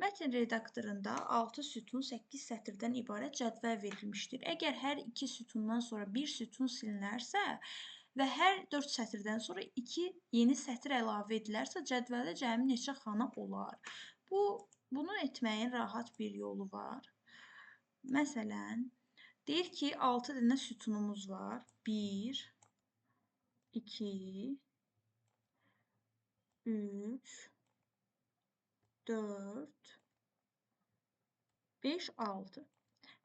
Mətn redaktorunda 6 sütun 8 sətirdən ibarət cədvəl verilmişdir. Əgər hər 2 sütundan sonra bir sütun silinərsə və hər 4 sətirdən sonra 2 yeni sətir əlavə edilərsə, cədvəldə cəmi neçə xana olar? Bunu etməyin rahat bir yolu var. Məsələn, deyir ki, 6 dənə sütunumuz var. 1, 2, 3, 4, 5, 6.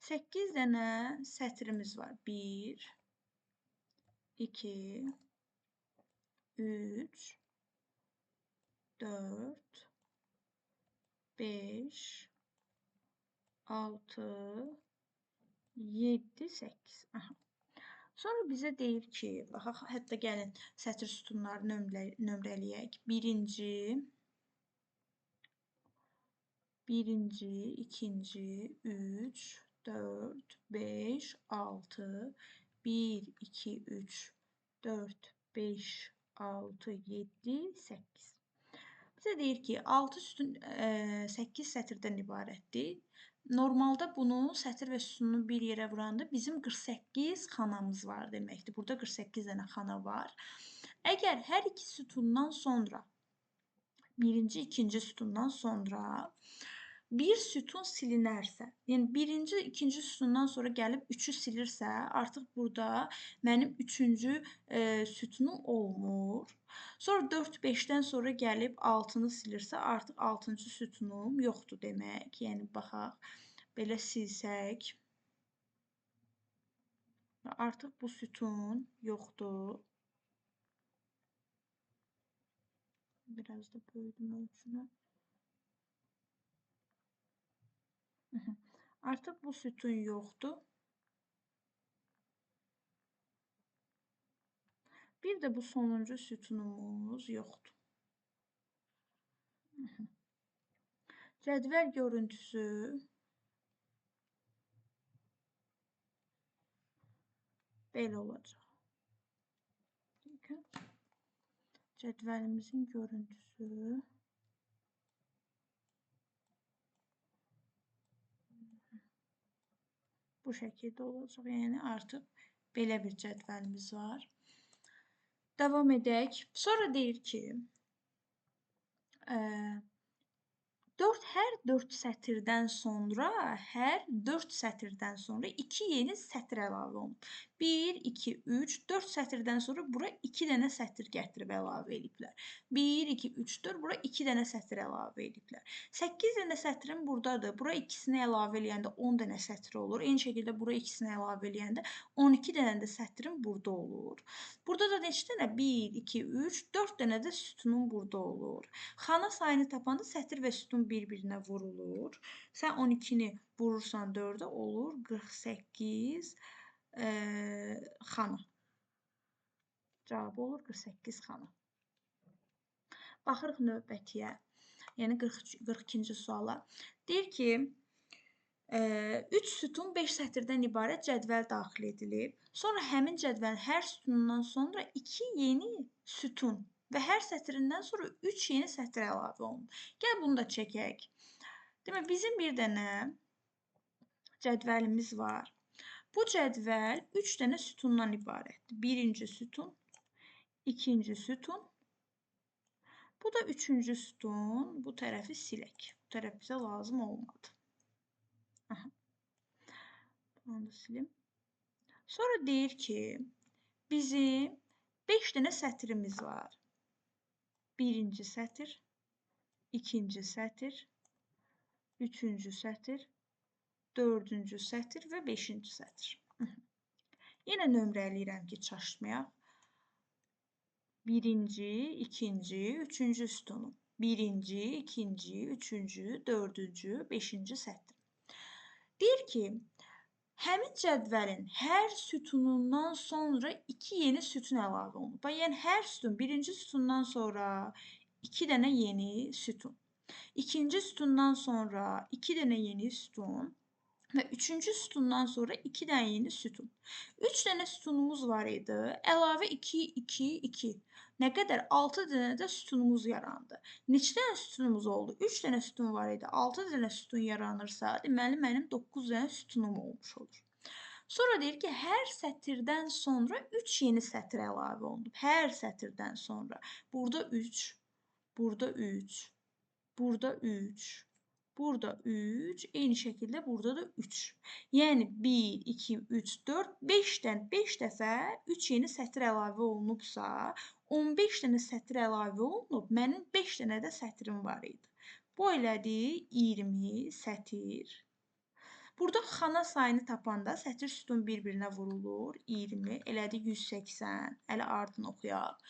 8 dənə sətrimiz var. 1, 2, 3, 4, 5, 6, 7, 8. Aha. Sonra bizə deyir ki, baxaq, hətta gəlin sətir sütunları nömrələyək. Birinci, ikinci, 3, 4, 5, 6, 1, 2, 3, 4, 5, 6, 7, 8. Bizə deyir ki, 6 sütun 8 sətirdən ibarətdir. Normalda bunu sətir və sütunu bir yerə vuranda bizim 48 xanamız var deməkdir. Burada 48 dənə xana var. Əgər hər iki sütundan sonra, birinci, ikinci sütundan sonra bir sütun silinərsə, yəni birinci, ikinci sütundan sonra gəlib 3-ü silirsə, artıq burada mənim 3-cü sütunum olmur. Sonra 4-5-dən sonra gəlib 6-nı silirsə, artıq 6-cı sütunum yoxdur demək. Yəni, baxaq, belə silsək, artıq bu sütun yoxdur. Biraz da böyüdüm ölçünü. Artıq bu sütun yoxdur. Bir də bu sonuncu sütunumuz yoxdur. Cədvəl görüntüsü belə olacaq. Cədvəlimizin görüntüsü bu şəkildə olacaq. Yəni, artıq belə bir cədvəlimiz var. Davam edək. Sonra deyir ki, hər 4 sətirdən sonra 2 yeni sətir əlavə olunub. 1, 2, 3, 4 sətirdən sonra bura 2 dənə sətir gətirib əlavə ediblər. 1, 2, 3, 4, bura 2 dənə sətir əlavə ediblər. 8 dənə sətirim buradadır. Bura ikisini əlavə eləyəndə 10 dənə sətir olur. Eyni şəkildə bura ikisini əlavə eləyəndə 12 dənə də sətirim burada olur. Burada da neçə dənə? 1, 2, 3, 4 dənə də sütunum burada olur. Xana sayını tapanda sətir və sütun bir-birinə vurulur. Sən 12-ni vurursan 4-ə olur 48 xana. Cavabı olur 48 xana. Baxırıq növbətiyə. Yəni 42-ci suala. Deyir ki, 3 sütun 5 sətirdən ibarət cədvəl daxil edilib. Sonra həmin cədvəlin hər sütunundan sonra 2 yeni sütun və hər sətirindən sonra 3 yeni sətir əlavə olunur. Gəl bunu da çəkək. Demək, bizim bir dənə cədvəlimiz var. Bu cədvəl 3 dənə sütundan ibarətdir. Birinci sütun, ikinci sütun, bu da üçüncü sütun. Bu tərəfi silək. Bu tərəf bizə lazım olmadı. Bunu da silim. Sonra deyir ki, bizim 5 dənə sətirimiz var. Birinci sətir, ikinci sətir, üçüncü sətir, dördüncü sətir və beşinci sətir. Yenə nömrələyirəm ki, çaşmayaq. Birinci, ikinci, üçüncü sütunum. Birinci, ikinci, üçüncü, dördüncü, beşinci sətir. Deyir ki, həmin cədvəlin hər sütunundan sonra 2 yeni sütun əlavə olunub. Yəni, hər sütun, birinci sütundan sonra 2 dənə yeni sütun. İkinci sütundan sonra 2 dənə yeni sütun və üçüncü sütundan sonra 2 dənə yeni sütun. 3 dənə sütunumuz var idi. Əlavə 2, 2, 2. Nə qədər? 6 dənə də sütunumuz yarandı. Neçə dənə sütunumuz oldu? 3 dənə sütun var idi. 6 dənə sütun yaranırsa, deməli mənim 9 dənə sütunum olmuş olur. Sonra deyir ki, hər sətirdən sonra 3 yeni sətir əlavə olunub. Hər sətirdən sonra. Burada 3, burada 3, burada 3, burada 3, eyni şəkildə burada da 3. Yəni 1, 2, 3, 4, 5 dəfə 3 yeni sətir əlavə olunubsa, 15 dənə sətir əlavə olunub, mənim 5 dənə də sətrim var idi. Bu elədi 20 sətir. Burada xana sayını tapanda sətir sütun bir-birinə vurulur. 20, elədi 180. Əli ardını oxuyaq.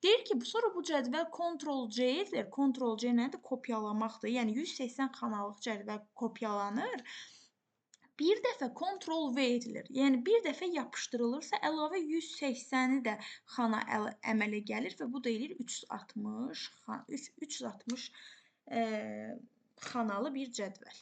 Deyir ki, sonra bu cədvəl Ctrl-C edilir. Ctrl-C nədir? Kopyalamaqdır. Yəni 180 xanalıq cədvəl kopyalanır. Bir dəfə Ctrl-V edilir. Yəni bir dəfə yapışdırılırsa, əlavə 180-i də xana əmələ gəlir və bu da eləyir 360 xanalı bir cədvəl.